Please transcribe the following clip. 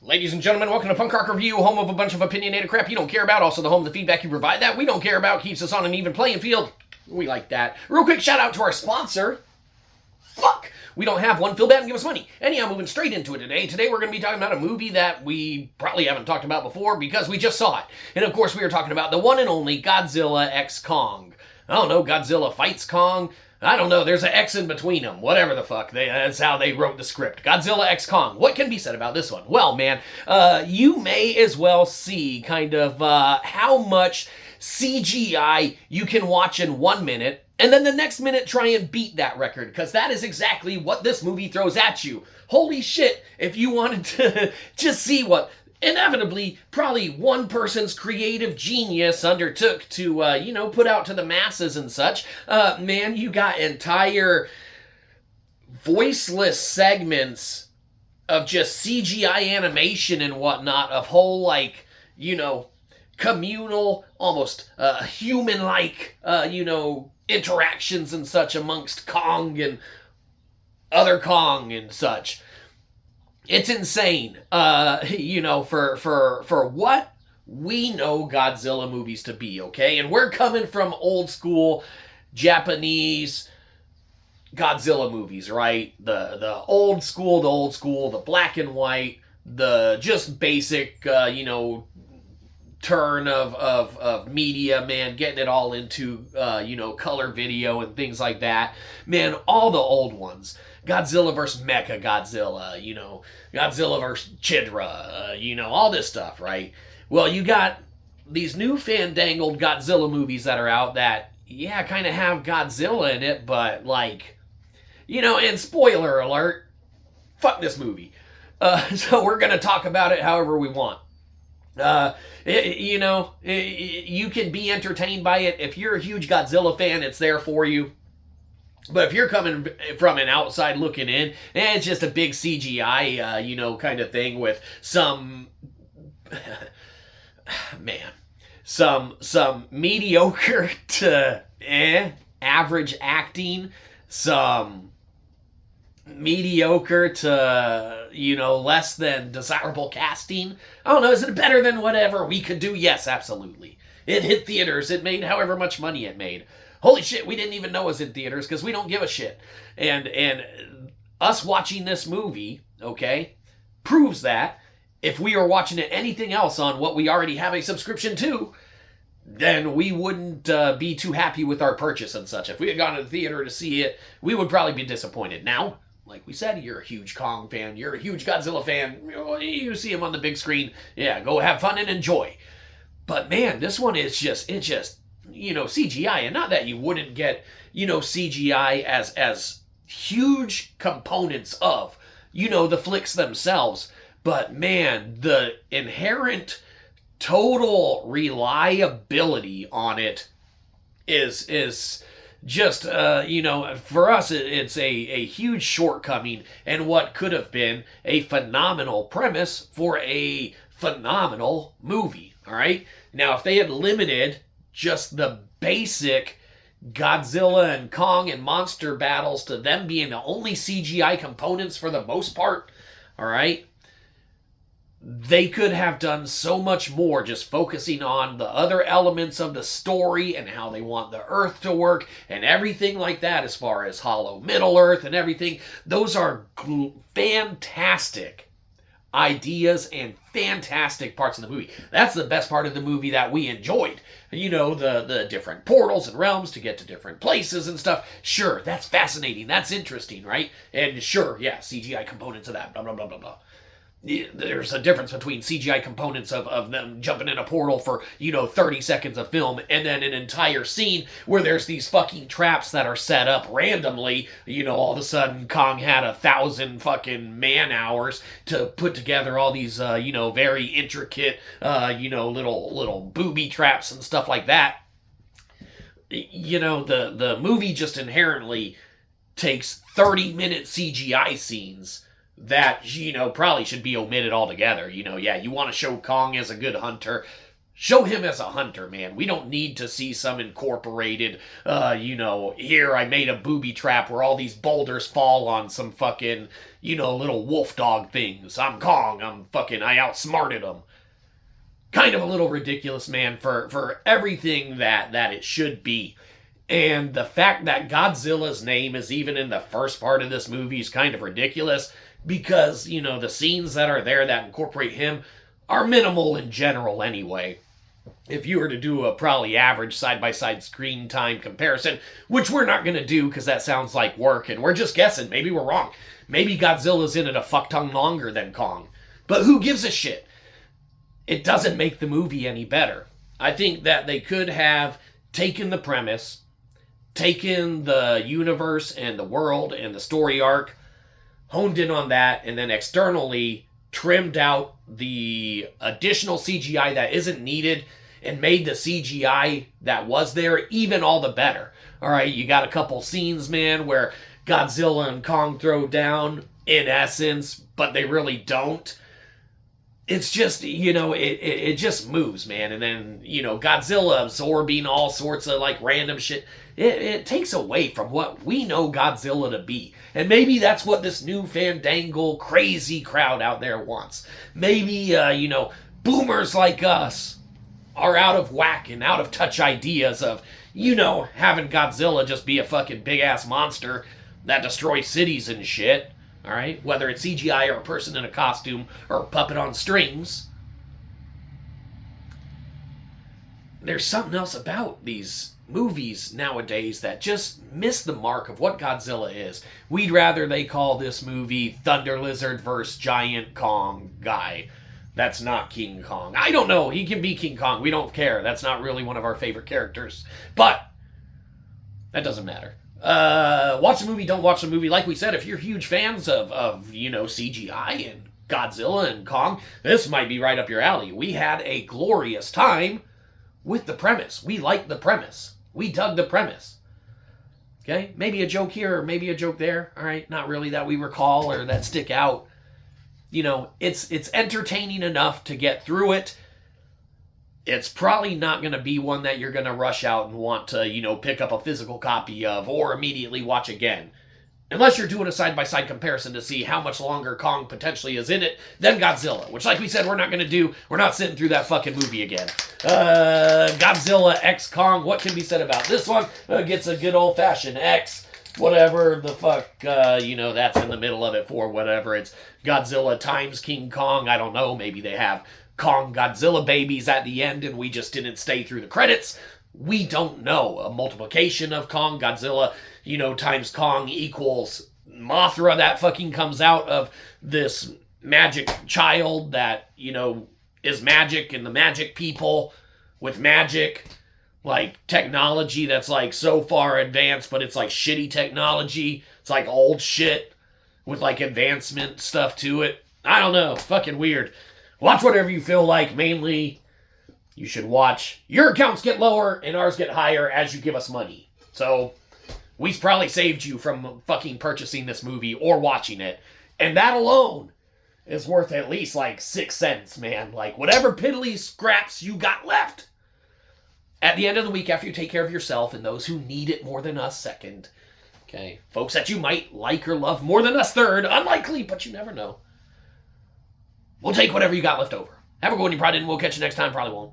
Ladies and gentlemen, welcome to Punk Rock Review, home of a bunch of opinionated crap you don't care about, also the home of the feedback you provide that we don't care about, keeps us on an even playing field. We like that. Real quick shout out to our sponsor. Fuck! We don't have one. Feel bad and give us money. Anyhow, moving straight into it today. Today we're going to be talking about a movie that we probably haven't talked about before because we just saw it. And of course we are talking about the one and only Godzilla x Kong. I don't know, Godzilla fights Kong. I don't know, there's an X in between them. Whatever the fuck. That's how they wrote the script. Godzilla x Kong. What can be said about this one? Well, man, you may as well see kind of how much CGI you can watch in 1 minute, and then the next minute try and beat that record, because that is exactly what this movie throws at you. Holy shit, if you wanted to just see what inevitably probably one person's creative genius undertook to, put out to the masses and such, man, you got entire voiceless segments of just CGI animation and whatnot of whole, communal, almost human-like, interactions and such amongst Kong and other Kong and such. It's insane, for what we know Godzilla movies to be, okay? And we're coming from old school Japanese Godzilla movies, right? The old school, the black and white, the just basic, turn of media, man, getting it all into, color video and things like that. Man, all the old ones. Godzilla vs. Mecha Godzilla, Godzilla vs. Chidra, all this stuff, right? Well, you got these new fandangled Godzilla movies that are out that, kind of have Godzilla in it, but, and spoiler alert, fuck this movie. So we're going to talk about it however we want. You can be entertained by it. If you're a huge Godzilla fan, it's there for you. But if you're coming from an outside looking in, it's just a big CGI, kind of thing with some, some mediocre to average acting, some mediocre to, less than desirable casting. I don't know, is it better than whatever we could do? Yes, absolutely. It hit theaters. It made however much money it made. Holy shit, we didn't even know it was in theaters because we don't give a shit. And us watching this movie, okay, proves that if we were watching it anything else on what we already have a subscription to, then we wouldn't be too happy with our purchase and such. If we had gone to the theater to see it, we would probably be disappointed. Now, like we said, you're a huge Kong fan, you're a huge Godzilla fan, you see him on the big screen, go have fun and enjoy. But man, this one is just CGI, and not that you wouldn't get, CGI as huge components of, the flicks themselves, but man, the inherent total reliability on it is just, for us, it's a huge shortcoming and what could have been a phenomenal premise for a phenomenal movie, all right? Now, if they had limited just the basic Godzilla and Kong and monster battles to them being the only CGI components for the most part, all right, they could have done so much more just focusing on the other elements of the story and how they want the Earth to work and everything like that as far as Hollow Middle Earth and everything. Those are fantastic ideas and fantastic parts of the movie. That's the best part of the movie that we enjoyed. The different portals and realms to get to different places and stuff. Sure, that's fascinating. That's interesting, right? And sure, CGI components of that, blah, blah, blah, blah, blah. There's a difference between CGI components of them jumping in a portal for, 30 seconds of film and then an entire scene where there's these fucking traps that are set up randomly. All of a sudden Kong had 1,000 fucking man hours to put together all these, very intricate, little booby traps and stuff like that. The movie just inherently takes 30-minute CGI scenes that, probably should be omitted altogether. You want to show Kong as a good hunter, Show him as a hunter, man. We don't need to see some incorporated, here I made a booby trap where all these boulders fall on some fucking, little wolf dog things. I'm Kong. I outsmarted them. Kind of a little ridiculous, man, for everything that it should be. And the fact that Godzilla's name is even in the first part of this movie is kind of ridiculous because, the scenes that are there that incorporate him are minimal in general anyway. If you were to do a probably average side-by-side screen time comparison, which we're not going to do because that sounds like work, and we're just guessing. Maybe we're wrong. Maybe Godzilla's in it a fuck-ton longer than Kong. But who gives a shit? It doesn't make the movie any better. I think that they could have taken the premise, taken the universe and the world and the story arc, honed in on that, and then externally trimmed out the additional CGI that isn't needed and made the CGI that was there even all the better. All right, you got a couple scenes, man, where Godzilla and Kong throw down in essence, but they really don't. It's just, it just moves, man. And then, Godzilla absorbing all sorts of like random shit. It takes away from what we know Godzilla to be. And maybe that's what this new fandangle crazy crowd out there wants. Maybe, boomers like us are out of whack and out of touch ideas of, having Godzilla just be a fucking big ass monster that destroys cities and shit. All right, whether it's CGI or a person in a costume or a puppet on strings. There's something else about these movies nowadays that just miss the mark of what Godzilla is. We'd rather they call this movie Thunder Lizard vs. Giant Kong guy. That's not King Kong. I don't know. He can be King Kong. We don't care. That's not really one of our favorite characters. But that doesn't matter. Watch the movie, don't watch the movie. Like we said, if you're huge fans of CGI and Godzilla and Kong, this might be right up your alley. We had a glorious time with the premise. We liked the premise. We dug the premise. Okay? Maybe a joke here or maybe a joke there. All right? Not really that we recall or that stick out. It's entertaining enough to get through it. It's probably not going to be one that you're going to rush out and want to, pick up a physical copy of or immediately watch again. Unless you're doing a side-by-side comparison to see how much longer Kong potentially is in it than Godzilla. Which, like we said, we're not going to do. We're not sitting through that fucking movie again. Godzilla X Kong, what can be said about this one? Gets a good old-fashioned X. Whatever the fuck, that's in the middle of it for whatever. It's Godzilla times King Kong. I don't know. Maybe they have Kong Godzilla babies at the end and we just didn't stay through the credits. We don't know. A multiplication of Kong Godzilla, times Kong equals Mothra that fucking comes out of this magic child that, is magic and the magic people with magic, like technology that's like so far advanced, but it's like shitty technology. It's like old shit with like advancement stuff to it. I don't know. Fucking weird. Watch whatever you feel like. Mainly, you should watch. Your accounts get lower and ours get higher as you give us money. So, we've probably saved you from fucking purchasing this movie or watching it. And that alone is worth at least like 6 cents, man. Like, whatever piddly scraps you got left. At the end of the week, after you take care of yourself and those who need it more than us second. Okay? Folks that you might like or love more than us third. Unlikely, but you never know. We'll take whatever you got left over. Have a good one, you probably didn't. We'll catch you next time. Probably won't.